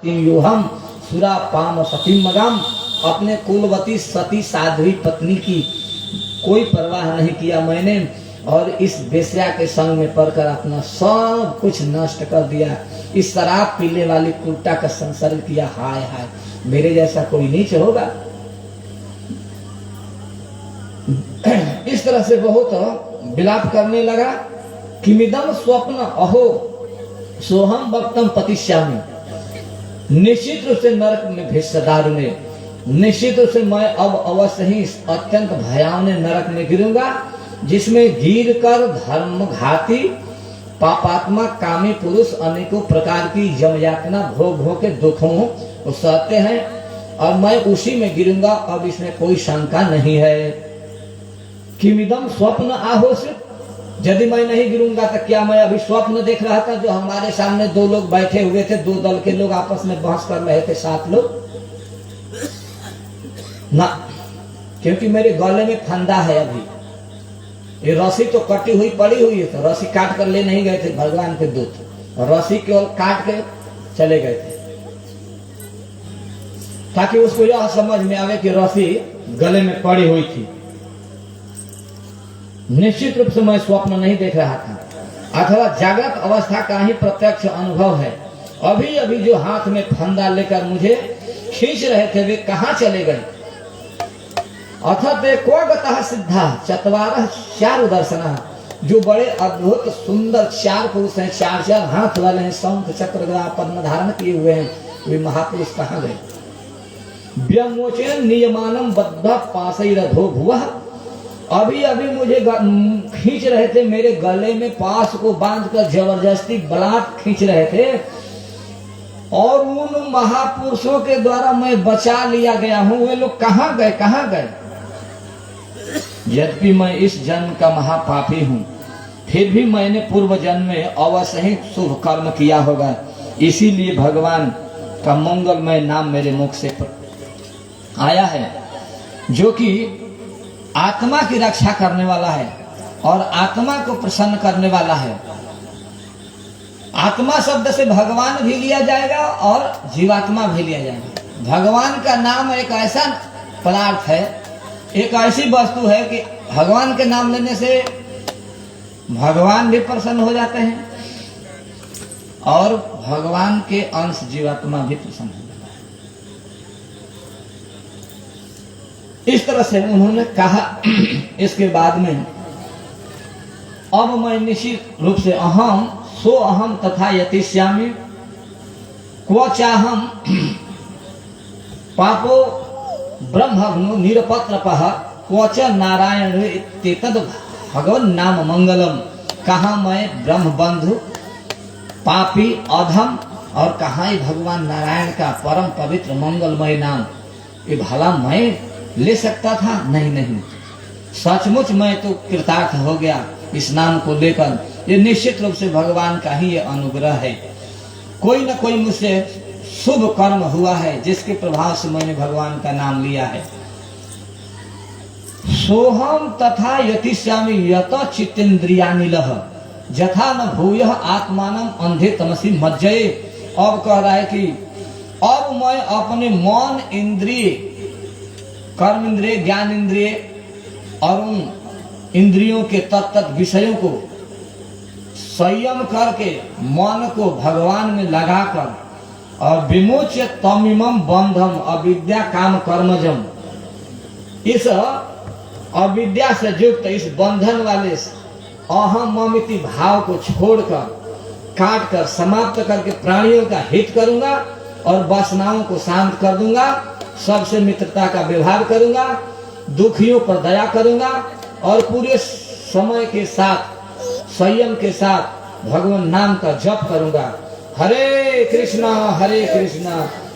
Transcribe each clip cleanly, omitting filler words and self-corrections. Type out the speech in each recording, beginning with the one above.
योहम सुरा पाम सती मगम। अपने कुलवती सती साध्वी पत्नी की कोई परवाह नहीं किया मैंने, और इस बेस्या के संग में पड़कर अपना सब कुछ नष्ट कर दिया। इस शराब पीने वाली कुर्ता का संसर्ग किया। हाय हाय, मेरे जैसा कोई नीच होगा। इस तरह से बहुत विलाप करने लगा। किमिदम स्वप्न अहो सोहम वक्तम पतिश्यामी। निश्चित रूप से नरक में भिष्टदार ने, निश्चित रूप से मैं अब अवश्य ही अत्यंत भयावने नरक में गिरूंगा, जिसमें गिर कर धर्मघाती पापात्मा कामी पुरुष अनेकों प्रकार की यमयातना भोग भोग के दुखों को सहते हैं, और मैं उसी में गिरूंगा। अब इसमें कोई शंका नहीं है। किमिदम स्वप्न आहोषित, यदि मैं नहीं गिरूंगा तो क्या मैं अभी स्वप्न देख रहा था? जो हमारे सामने दो लोग बैठे हुए थे, दो दल के लोग आपस में बहस कर रहे थे, 7 लोग ना, क्योंकि मेरे गले में फंदा है। अभी ये रस्सी तो कटी हुई पड़ी हुई है, तो रस्सी काट कर ले नहीं गए थे भगवान के दूत, रस्सी केवल काट के चले गए थे, ताकि उसको यह समझ में आवे कि रस्सी गले में पड़ी हुई थी। निश्चित रूप से मैं स्वप्न नहीं देख रहा था, अथवा जागृत अवस्था का ही प्रत्यक्ष अनुभव है। अभी अभी जो हाथ में फंदा लेकर मुझे खींच रहे थे, वे कहाँ चले गए? अथ ते को गतः सिद्धा चत्वारः चारु दर्शनः। जो बड़े अद्भुत सुंदर 4 पुरुष हैं, 4 हाथ वाले हैं, शंख चक्र गदा पद्म धारण किए हुए हैं, वे महापुरुष कहाँ गए? व्योमोचन नियमानम बद्ध पाशैरधो भुवः। अभी अभी मुझे खींच रहे थे, मेरे गले में पास को बांधकर जबरदस्ती बलात् खींच रहे थे, और उन महापुरुषों के द्वारा मैं बचा लिया गया हूं। वे लोग कहाँ गए? कहाँ गए? यद्यपि मैं इस जन्म का महापापी हूं, फिर भी मैंने पूर्व जन्म में अवश्य ही शुभ कर्म किया होगा, इसीलिए भगवान का मंगलमय नाम मेरे मुख से आया है, जो कि आत्मा की रक्षा करने वाला है और आत्मा को प्रसन्न करने वाला है। आत्मा शब्द से भगवान भी लिया जाएगा और जीवात्मा भी लिया जाएगा। भगवान का नाम एक ऐसा पदार्थ है, एक ऐसी वस्तु है कि भगवान के नाम लेने से भगवान भी प्रसन्न हो जाते हैं और भगवान के अंश जीवात्मा भी प्रसन्न हो जाता है। इस तरह से उन्होंने कहा। इसके बाद में अब मैं निश्चित रूप से अहम सो अहम तथा यतिष्यामि क्व चाहम पापो ब्रह्मग्नो निरपत्रपः क्व च नारायण इत्येतद् भगवन् नाम मंगलम। कहाँ मैं ब्रह्म बंधु पापी अधम, और कहाँ ही भगवान नारायण का परम पवित्र मंगलमय नाम, ये भला मैं ले सकता था? नहीं नहीं, सचमुच मैं तो कृतार्थ हो गया इस नाम को लेकर। ये निश्चित रूप से भगवान का ही ये अनुग्रह है। कोई न कोई मुझसे शुभ कर्म हुआ है, जिसके प्रभाव से मैंने भगवान का नाम लिया है। सोहम तथा यतिष्यामि यत चित्तेन्द्रियानिलः यथा न भूयः आत्मानं अंधे तमसि मज्जये। अब कह रहा है कि अब मैं अपने मन इंद्रिय, कर्म इंद्रिय, ज्ञान इंद्रिय और उन इंद्रियों के तत्त विषयों को संयम करके मन को भगवान में लगाकर और विमोच्य तमिमम बंधम अविद्या काम कर्मजम, इस अविद्या से युक्त इस बंधन वाले अहम ममिति भाव को छोड़कर, काट कर, समाप्त करके प्राणियों का हित करूंगा और वासनाओं को शांत कर दूंगा, सबसे मित्रता का व्यवहार करूंगा, दुखियों पर दया करूंगा और पूरे समय के साथ संयम के साथ भगवान नाम का जप करूंगा। हरे कृष्णा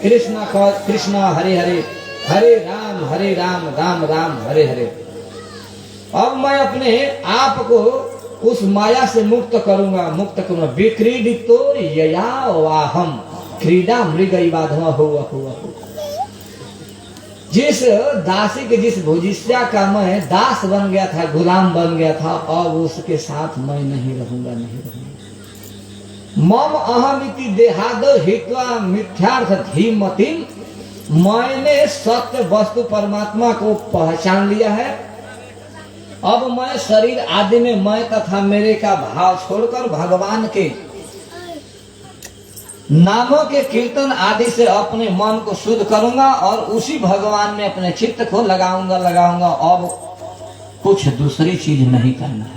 कृष्णा कृष्णा हरे हरे, हरे राम राम राम हरे हरे। अब मैं अपने आप को उस माया से मुक्त करूंगा। विक्रीडितो यया वाहम क्रीडा मृग इवाधवा हुआ। जिस दासी के जिस भुजिष्या का मैं दास बन गया था, गुलाम बन गया था, अब उसके साथ मैं नहीं रहूंगा। मम अहमिति देहाद हित्वा मिथ्यार्थ धीमति, मैंने सत्य वस्तु परमात्मा को पहचान लिया है। अब मैं शरीर आदि में मैं तथा मेरे का भाव छोड़कर भगवान के नामों के कीर्तन आदि से अपने मन को शुद्ध करूंगा और उसी भगवान में अपने चित्त को लगाऊंगा। अब कुछ दूसरी चीज नहीं करना है।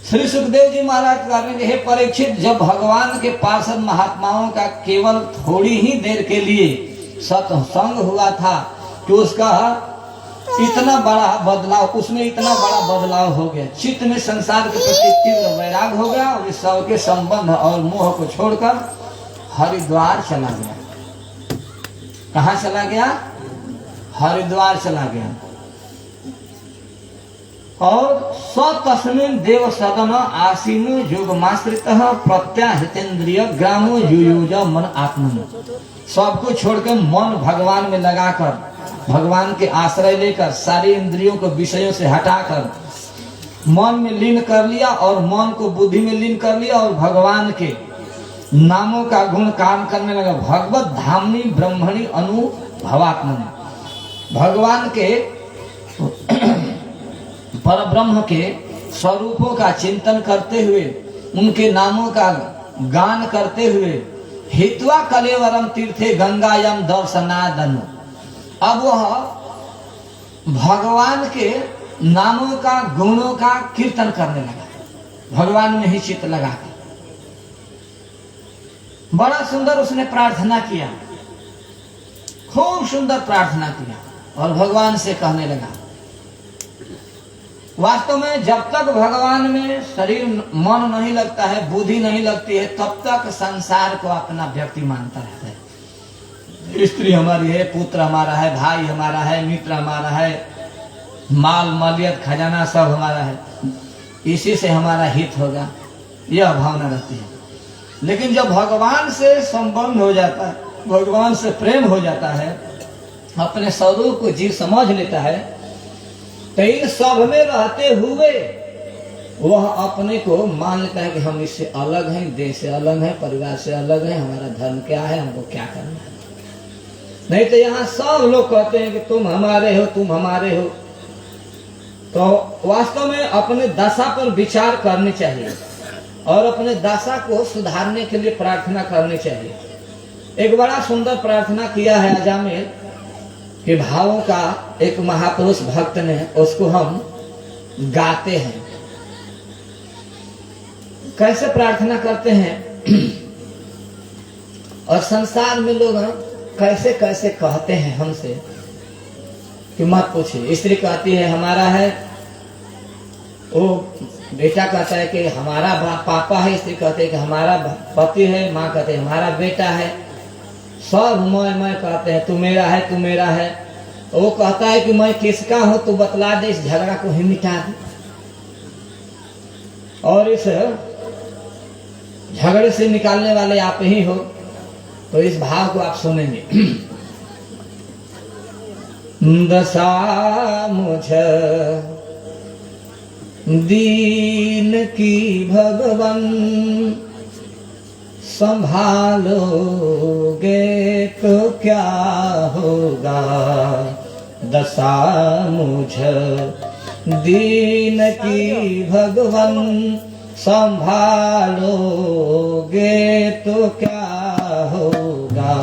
श्री सुखदेव जी महाराज कहेंगे, हे परीक्षित, जब भगवान के पार्षद महात्माओं का केवल थोड़ी ही देर के लिए सत्संग हुआ था कि उसका इतना बड़ा बदलाव, उसमें इतना बड़ा बदलाव हो गया। चित्त में संसार के प्रति तीव्र वैराग हो गया और इस सब के संबंध और मोह को छोड़कर हरिद्वार चला गया। कहाँ चला गया? हरिद्वार चला गया। और स्वतस्मिन् देव सदन आसीनो योगमाश्रितः प्रत्याहितेन्द्रिय ग्रामो युयुज मन आत्मन। सबको छोड़कर मन भगवान में लगाकर, भगवान के आश्रय लेकर, सारी इंद्रियों को विषयों से हटाकर मन में लीन कर लिया और मन को बुद्धि में लीन कर लिया और भगवान के नामों का गुण काम करने लगा। भगवत धामनी ब्रह्मणी अनुभवात्मनि, भगवान के पर ब्रह्म के स्वरूपों का चिंतन करते हुए, उनके नामों का गान करते हुए, हित्वा कलेवरम तीर्थे गंगायम दर्शनादनु, अब वह भगवान के नामों का गुणों का कीर्तन करने लगा, भगवान में ही चित्त लगा के। बड़ा सुंदर उसने प्रार्थना किया, खूब सुंदर प्रार्थना किया और भगवान से कहने लगा। वास्तव में जब तक भगवान में शरीर मन नहीं लगता है, बुद्धि नहीं लगती है, तब तक संसार को अपना व्यक्ति मानता रहता है। स्त्री हमारी है, पुत्र हमारा है, भाई हमारा है, मित्र हमारा है, माल मलियत खजाना सब हमारा है, इसी से हमारा हित होगा, यह भावना रहती है। लेकिन जब भगवान से संबंध हो जाता है, भगवान से प्रेम हो जाता है, अपने स्वरूप को जीव समझ लेता है, तो इन सब में रहते हुए वह अपने को मान लेता है कि हम इससे अलग हैं, देश से अलग हैं, परिवार से अलग हैं, हमारा धर्म क्या है, हमको क्या करना है। नहीं तो यहाँ सब लोग कहते हैं कि तुम हमारे हो, तुम हमारे हो। तो वास्तव में अपने दशा पर विचार करनी चाहिए और अपने दशा को सुधारने के लिए प्रार्थना करनी चाहिए। एक बड़ा सुंदर प्रार्थना किया है अजामिल के भावों का एक महापुरुष भक्त ने, उसको हम गाते हैं। कैसे प्रार्थना करते हैं और संसार में लोग कैसे कैसे कहते हैं हमसे कि मत पूछिए। स्त्री कहती है हमारा है, वो बेटा कहता है कि हमारा पापा है, स्त्री कहते है कि हमारा पति है, माँ कहते है हमारा बेटा है, सब मैं कहते हैं, तू मेरा है, तू मेरा है। वो कहता है कि मैं किसका हूं, तू बतला दे, इस झगड़ा को ही मिटा दे। और इस झगड़े से निकालने वाले आप ही हो। तो इस भाव को आप सुनेंगे। दशा मुझ दीन की भगवन, संभालोगे तो क्या होगा। दशा मुझ दीन की भगवन, संभालोगे तो क्या होगा।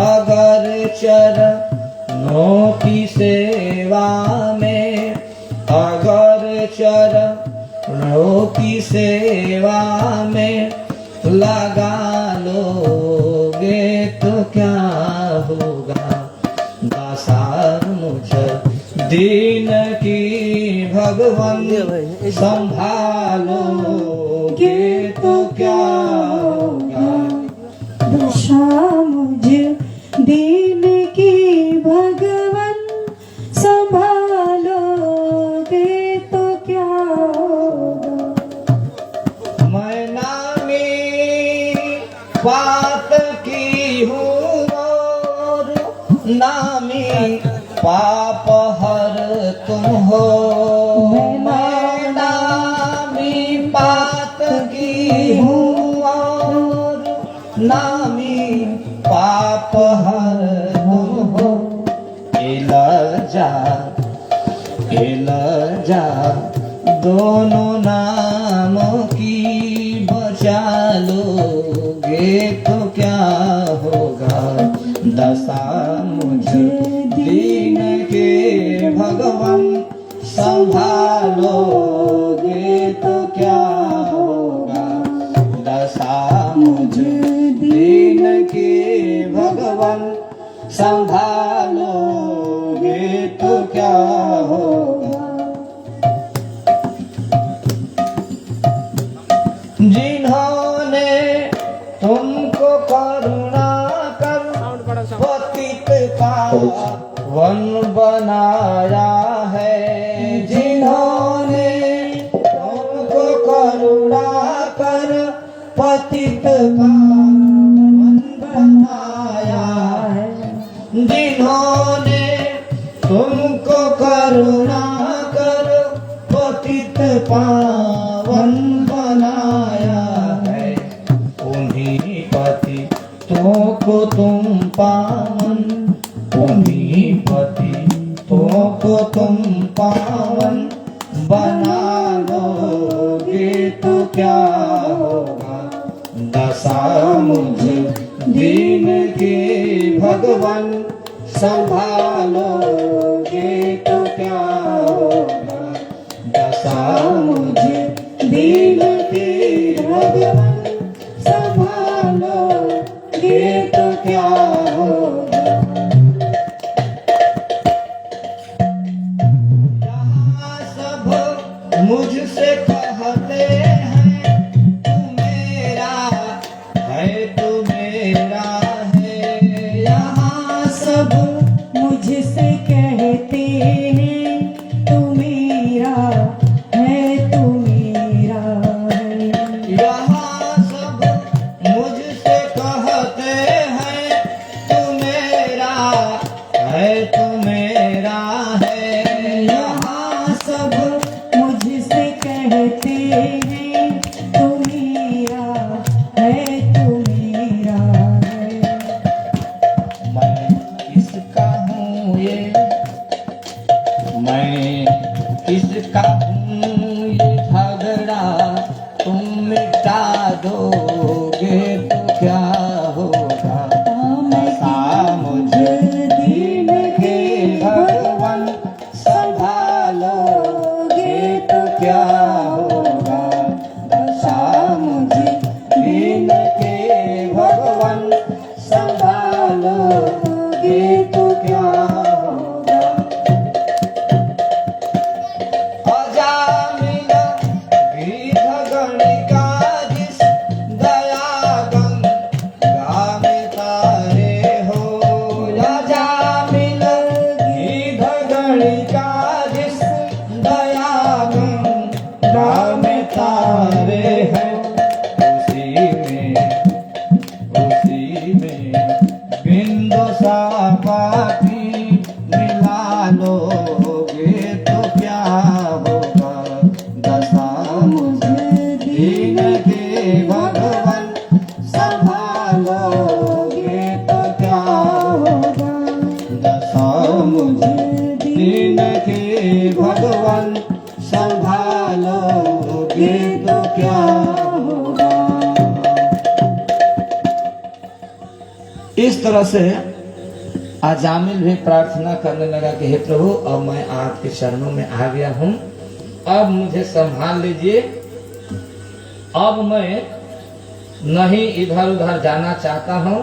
अगर चरणों की सेवा में, अगर चरणों की सेवा में लगा लोगे तो क्या होगा। दशा मुझ दीन की भगवन, संभालोगे तो क्या होगा। दशा मुझ दीन की भगवन, संभालोगे तो क्या होगा। मैं नामी बात की हूँ और नामी पाप हर तुम हो। मैं नामी बात नामी पाप हर तुम हो। एलजा दोनों नामों की बचा लोगे तो क्या होगा। दशा मुझ दीन के भगवान संभालोगे तो क्या होगा। दशा मुझ दीन के भगवान संभालोगे तो क्या होगा। जिन्होंने तुमको करुणा कर पतित पावन बनाया है। जिन्होंने तुमको करुणा कर पतित पावन बनाया है। जिन्होंने तुमको करुणा कर पतित पावन बनाया है। उन्हीं पतितों को तुम पावन, उन्हीं पतितों को तुम पावन बना लोगे तो क्या होगा। दशा मुझ दीन के भगवान संभालोगे तो क्या होगा। दशा मुझ दीन के भगवान संभालोगे तो क्या होगा। यहाँ सब मुझसे कहते हैं तू मेरा है, तू मेरा है। यहाँ सब मुझसे कहते हैं तू मेरा है, तू मेरा है। यहाँ सब मुझसे कहते हैं तू मेरा है, तू मेरा है। यहाँ सब मुझसे कहते हैं तू मेरा है, तू मेरा है। मैं किसका हूँ ये, मैं किसका हूँ ये झगड़ा तुम मिटा दोगे तो क्या होगा। दशा मुझ दीन के भगवान संभालोगे तो क्या होगा। दशा मुझ दीन के भगवान संभालोगे तो क्या होगा। अजामिल गिरध गणिका जिस दया गंगा में तारे हो। अजामिल गिरध गणिका जिस दया गंगा में तारे हैं। उसी में बिंदु सा पापी मिला लोगे तो क्या होगा। दशा मुझ दीन के भगवान संभालोगे तो क्या होगा। दशा मुझ दीन के भगवान संभालोगे तो क्या होगा। इस तरह से अजामिल भी प्रार्थना करने लगा कि हे प्रभु, अब मैं आपके चरणों में आ गया हूँ, अब मुझे संभाल लीजिए। अब मैं नहीं इधर उधर जाना चाहता हूँ,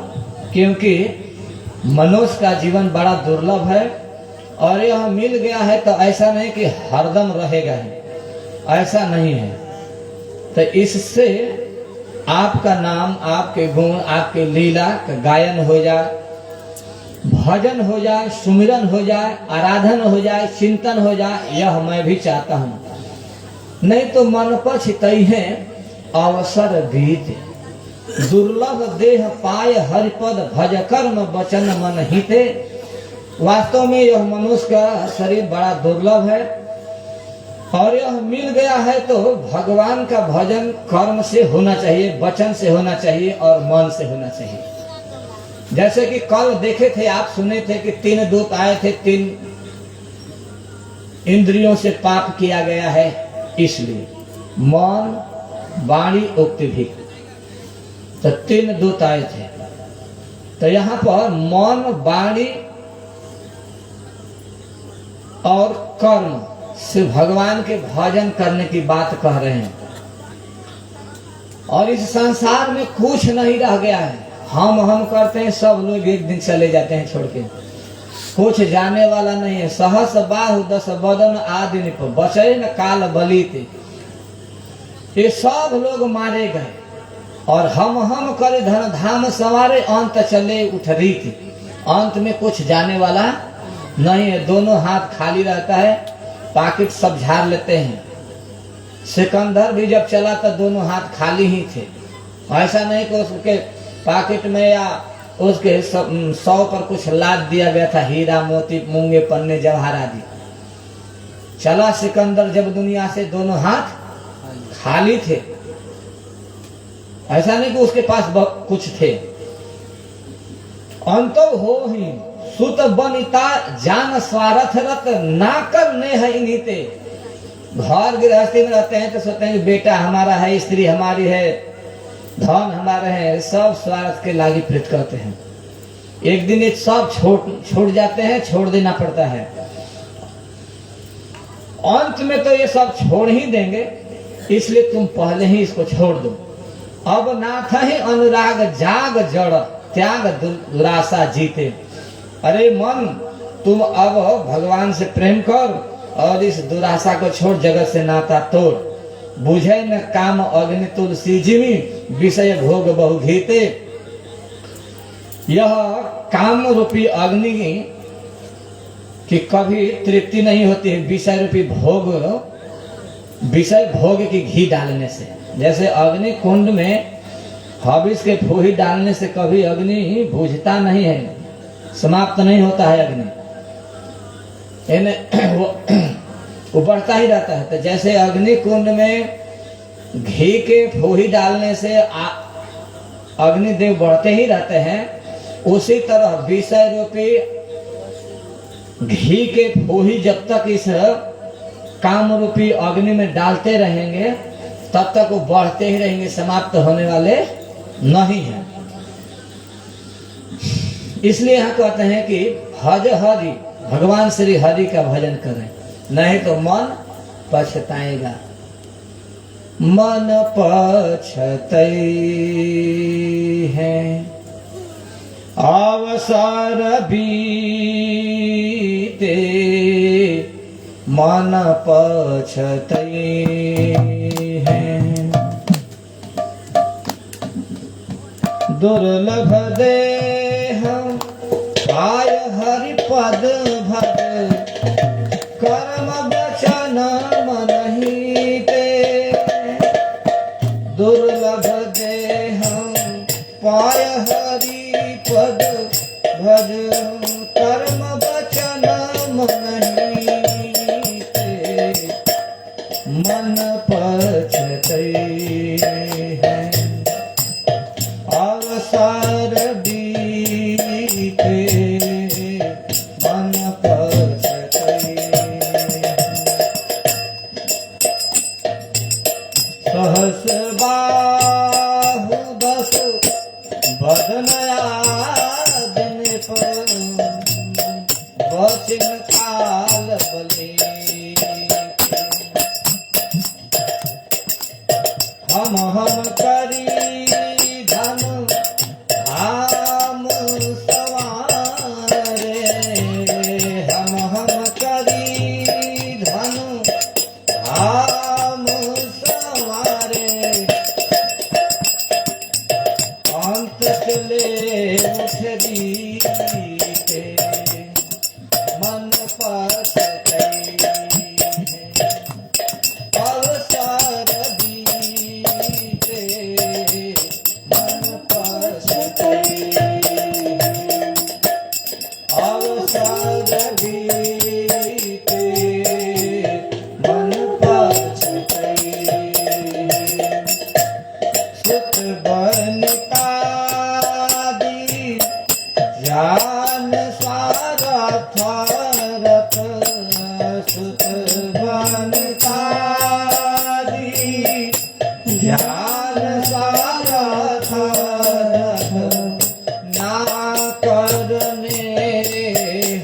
क्योंकि मनुष्य का जीवन बड़ा दुर्लभ है और यह मिल गया है तो ऐसा नहीं कि हरदम रहेगा ही, ऐसा नहीं है। तो इससे आपका नाम, आपके गुण, आपके लीला का गायन हो जाए, भजन हो जाए, सुमिरन हो जाए, आराधन हो जाए, चिंतन हो जाए, यह मैं भी चाहता हूँ। नहीं तो मन पछितई है अवसर बीत। दुर्लभ देह पाय हरिपद भज कर्म वचन मन हिते। वास्तव में यह मनुष्य का शरीर बड़ा दुर्लभ है और यह मिल गया है तो भगवान का भजन कर्म से होना चाहिए, वचन से होना चाहिए और मन से होना चाहिए। जैसे कि कल देखे थे, आप सुने थे कि 3 दूत आए थे, 3 इंद्रियों से पाप किया गया है, इसलिए मन वाणी उक्ति भी, तो 3 दूत आए थे। तो यहाँ पर मन वाणी और कर्म से भगवान के भजन करने की बात कह रहे हैं। और इस संसार में कुछ नहीं रह गया है, हम करते हैं, सब लोग एक दिन चले जाते हैं छोड़ के, कुछ जाने वाला नहीं है। सहस बाहु 10 बदन आदि निप बचे न काल बलिते, ये सब लोग मारे गए। और हम करे धन धाम सवारे, अंत चले उठरीत, अंत में कुछ जाने वाला नहीं है। दोनों हाथ खाली रहता है, पॉकेट सब झाड़ लेते हैं। सिकंदर भी जब चला तो दोनों हाथ खाली ही थे, ऐसा नहीं कि उसके पॉकेट में या उसके 100 पर कुछ लाद दिया गया था, हीरा मोती मूंगे पन्ने जवाहर आदि। चला सिकंदर जब दुनिया से, दोनों हाथ खाली थे, ऐसा नहीं कि उसके पास कुछ थे। अंत हो ही सुत बनिता जान स्वार्थ रत ना करने है इन्हीते। घर गृहस्थी में रहते हैं तो सोचते हैं कि बेटा हमारा है, स्त्री हमारी है, धन हमारे हैं, सब स्वार्थ के लागी प्रीत करते हैं। एक दिन ये सब छोड़ जाते हैं, छोड़ देना पड़ता है। अंत में तो ये सब छोड़ ही देंगे, इसलिए तुम पहले ही इसको छोड़ दो। अब नाथ ही अनुराग जाग जड़ त्याग दुराशा जीते। अरे मन, तुम अब भगवान से प्रेम कर और इस दुराशा को छोड़, जगत से नाता तोड़। बुझे न काम अग्नि तुलसी जिमी, विषय भोग बहु घीते। यह काम रूपी अग्नि की कभी तृप्ति नहीं होती है, विषय रूपी भोग, विषय भोग की घी डालने से। जैसे अग्नि कुंड में हविष के फूही डालने से कभी अग्नि बुझता नहीं है, समाप्त नहीं होता है अग्नि, वो बढ़ता ही रहता है। तो जैसे अग्नि कुंड में घी के फूही डालने से अग्निदेव बढ़ते ही रहते हैं, उसी तरह विषय रूपी घी के फूही जब तक इस काम रूपी अग्नि में डालते रहेंगे तब तक वो बढ़ते ही रहेंगे, समाप्त होने वाले नहीं है। इसलिए यहाँ कहते हैं कि भज हरि, भगवान श्री हरि का भजन करें, नहीं तो मन पछताएगा। मन पछतई है अवसर बीते, मन पछतई है दुर्लभ देह पाय हरि पद भज, कर्म वचन मन हिते। दुर्लभ देह पाय हरि पद भज, कर्म वचन मन हिते। मन पछतई है अवसर बीते, मन पछतई। सहस बाहु 10 बदन आदि पर, वचन काल बले। हम करी धन धाम सवारे, हम करी धन धाम सवारे। अंत चले उठरीते, मन पछतई है अवसर बीते, मन पछतई अवसर बीते, मन ध्यान सारथ रथ सुत बनकारी, ध्यान सारथ रथ ना करने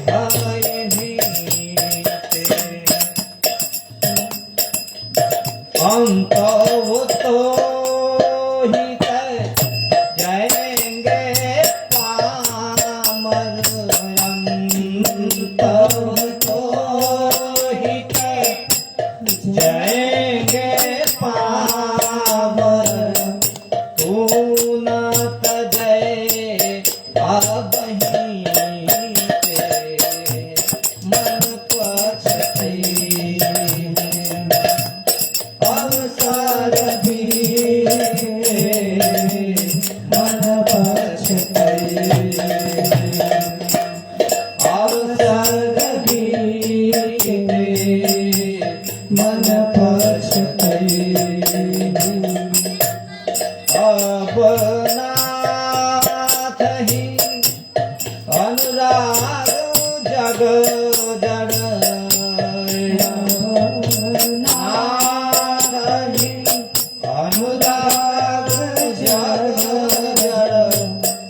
हरि नीते, अंत तो ही जाएंगे पामर, अंत तो ही जाएंगे पामर, तू न तजय अब मन पछतई, अवसर भी मन पछतई, अवसर भी मन पछतई, अब नाथ ही अनुराग जग जड़, नाथ ही अनुराग जग जड़,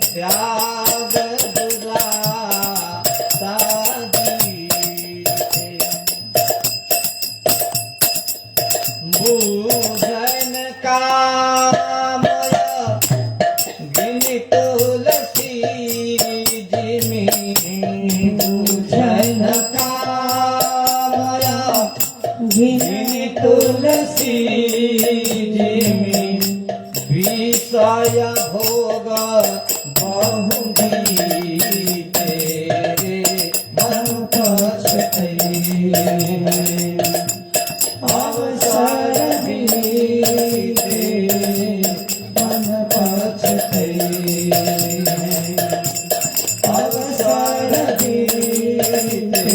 त्याग दुरासा जीते, बूझन कामय गिनि तुलसी जिमि, बूझन कामय गिनि तुलसी जिमि, विषय भोग बहु गीते, मन पछतई, अवसर बीते मन पछतई, अवसर बीते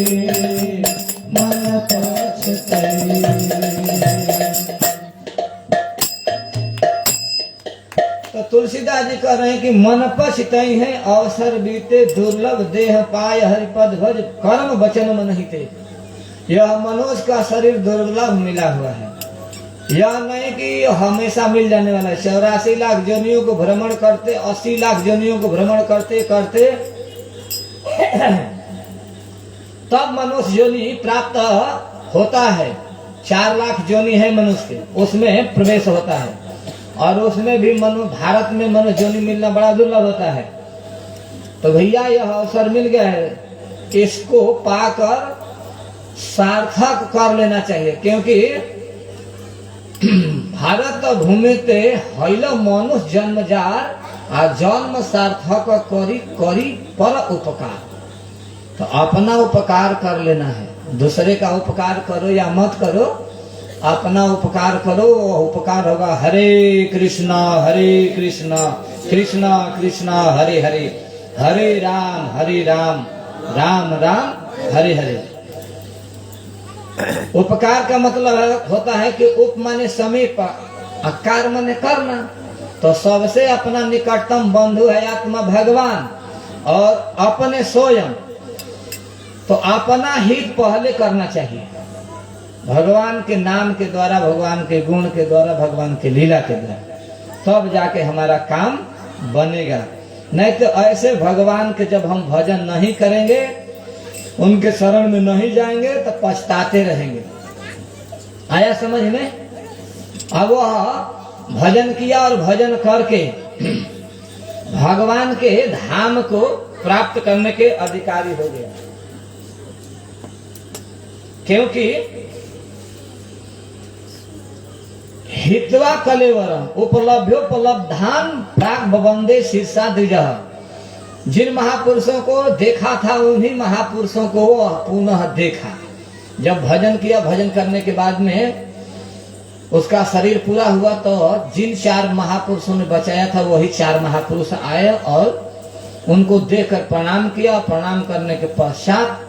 मन पछतई। तो तुलसीदास जी कह रहे हैं कि मन पछतई है, अवसर बीते दुर्लभ देह पाय हरिपद भज, कर्म वचन मन हिते। यह मनुष्य का शरीर दुर्लभ मिला हुआ है, यह नहीं कि हमेशा मिल जाने वाला है। 84 लाख योनियों को भ्रमण करते, 80 लाख योनियों को भ्रमण करते करते तब मनुष्य योनि प्राप्त होता है। 4 लाख योनि है मनुष्य के, उसमें प्रवेश होता है, और उसमें भी भारत में मनुष्य योनि मिलना बड़ा दुर्लभ होता है। तो भैया यह अवसर मिल गया है, इसको पाकर सार्थक कर लेना चाहिए, क्योंकि भारत भूमि ते हैल मनुष्य जन्मजार आ जन्म सार्थक करी करी पर उपकार। तो अपना उपकार कर लेना है, दूसरे का उपकार करो या मत करो, अपना उपकार करो, वो उपकार होगा। हरे कृष्णा कृष्णा कृष्णा हरे हरे, हरे राम राम राम हरे हरे। उपकार का मतलब होता है कि उप माने समीप, आकार माने करना। तो सबसे अपना निकटतम बंधु है आत्मा भगवान, और अपने स्वयं। तो अपना हित पहले करना चाहिए, भगवान के नाम के द्वारा, भगवान के गुण के द्वारा, भगवान के लीला के द्वारा, तब जाके हमारा काम बनेगा। नहीं तो ऐसे भगवान के जब हम भजन नहीं करेंगे, उनके शरण में नहीं जाएंगे, तो पछताते रहेंगे। आया समझ में? अब वह भजन किया और भजन करके भगवान के धाम को प्राप्त करने के अधिकारी हो गया, क्योंकि हित्वा कलेवरम उपलब्धोपलब्धान प्राग बंदे शीर्षा द्विजः। जिन महापुरुषों को देखा था उन्हीं महापुरुषों को पुनः देखा। जब भजन किया, भजन करने के बाद में उसका शरीर पूरा हुआ, तो जिन 4 महापुरुषों ने बचाया था वही 4 महापुरुष आए और उनको देखकर प्रणाम किया। प्रणाम करने के पश्चात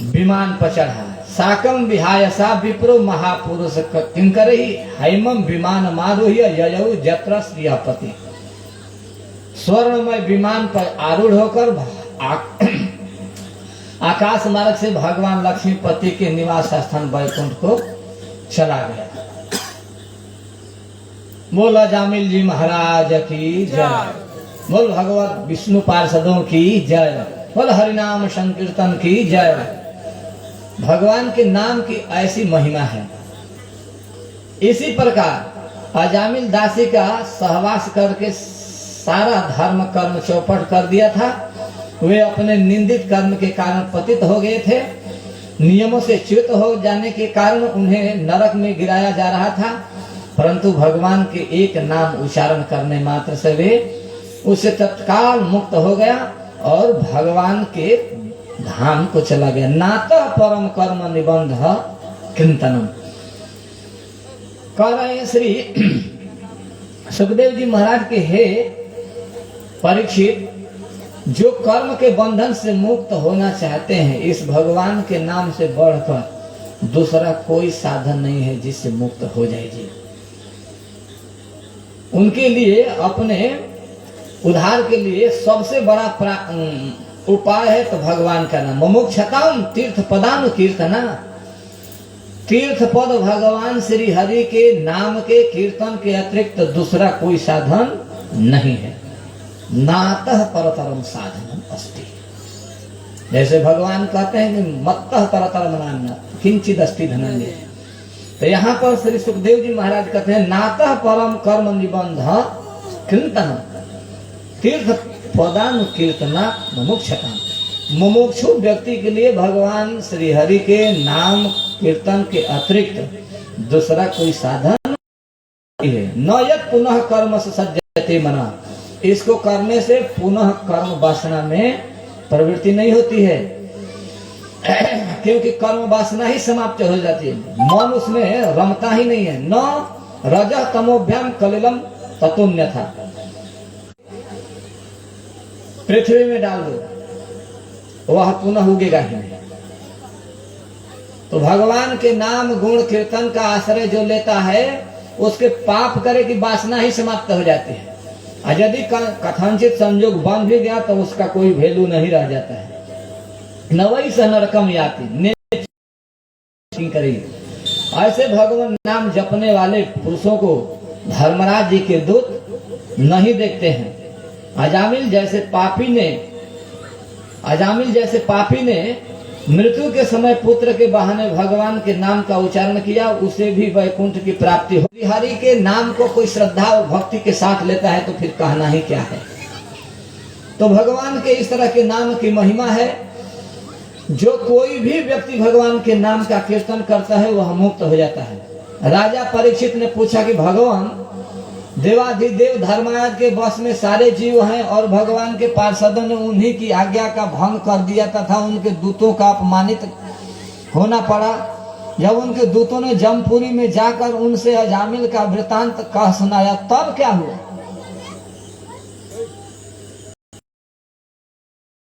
विमान पर चढ़ा। साकम विहायसा विप्रो महापुरुष किंकर ही हैमम विमान मारोह्य ययौ जत्र श्रियपति। स्वर्णमय विमान पर आरूढ़ होकर आकाश मार्ग से भगवान लक्ष्मीपति के निवास स्थान वैकुंठ को चला गया। बोल अजामिल जी महाराज की जय। बोल भगवत विष्णु पार्षदों की जय। बोल हरिनाम संकीर्तन की जय। भगवान के नाम की ऐसी महिमा है। इसी प्रकार अजामिल दासी का सहवास करके सारा धर्म कर्म चौपट कर दिया था। वे अपने निंदित कर्म के कारण पतित हो गए थे। नियमों से च्युत हो जाने के कारण उन्हें नरक में गिराया जा रहा था, परंतु भगवान के एक नाम उच्चारण करने मात्र से वे उससे तत्काल मुक्त हो गया और भगवान के धाम को चला गया। नातः परम कर्म निबंध कीर्तनम। कह रहे हैं श्री सुखदेव जी महाराज के हे परीक्षित, जो कर्म के बंधन से मुक्त होना चाहते हैं, इस भगवान के नाम से बढ़कर दूसरा कोई साधन नहीं है जिससे मुक्त हो जाएगी। उनके लिए अपने उद्धार के लिए सबसे बड़ा उपाय है तो भगवान का नाम। मुमुक्षताम तीर्थ पदानु कीर्तना। तीर्थ पद भगवान श्री हरि के नाम के कीर्तन के अतिरिक्त दूसरा कोई साधन नहीं है। नातः परतरम साधनम अस्ति। जैसे भगवान कहते हैं कि मत्तः परतरम नान्यत् किंचिद अस्ति धनंजय। तो यहाँ पर श्री सुखदेव जी महाराज कहते हैं नातः परम कर्म निबंध कीर्तन तीर्थ पदानु कीर्तना मुमुक्षता। मुमुक्षु व्यक्ति के लिए भगवान श्री हरि के नाम कीर्तन के अतिरिक्त दूसरा कोई साधन नहीं है। न यत् पुनः कर्म से सज्जते मना। इसको करने से पुनः कर्म वासना में प्रवृत्ति नहीं होती है, क्योंकि कर्म वासना ही समाप्त हो जाती है, मन उसमें रमता ही नहीं है। न रजः तमोभ्याम कलिलम ततोन्यथा। पृथ्वी में डाल दो, वह पुनः उगेगा ही नहीं। तो भगवान के नाम गुण कीर्तन का आश्रय जो लेता है, उसके पाप करे की वासना ही समाप्त हो जाती है। और यदि कथनचित संयोग बन भी गया तो उसका कोई वैल्यू नहीं रह जाता है। नवई से नरकम याति करेगी। ऐसे भगवान नाम जपने वाले पुरुषों को धर्मराज जी के दूत नहीं देखते हैं। अजामिल जैसे पापी ने मृत्यु के समय पुत्र के बहाने भगवान के नाम का उच्चारण किया, उसे भी वैकुंठ की प्राप्ति हो। हरि के नाम को कोई श्रद्धा और भक्ति के साथ लेता है तो फिर कहना ही क्या है। तो भगवान के इस तरह के नाम की महिमा है। जो कोई भी व्यक्ति भगवान के नाम का कीर्तन करता है वह मुक्त हो जाता है। राजा परीक्षित ने पूछा कि भगवान देवाधिदेव धर्मराज के बस में सारे जीव हैं और भगवान के पार्षदों ने उन्हीं की आज्ञा का भंग कर दिया तथा उनके दूतों का अपमानित होना पड़ा। जब उनके दूतों ने जमपुरी में जाकर उनसे अजामिल का वृतांत कह सुनाया, तब क्या हुआ?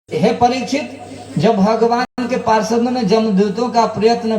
हे परीक्षित, जब भगवान के पार्षदों ने जमदूतों का प्रयत्न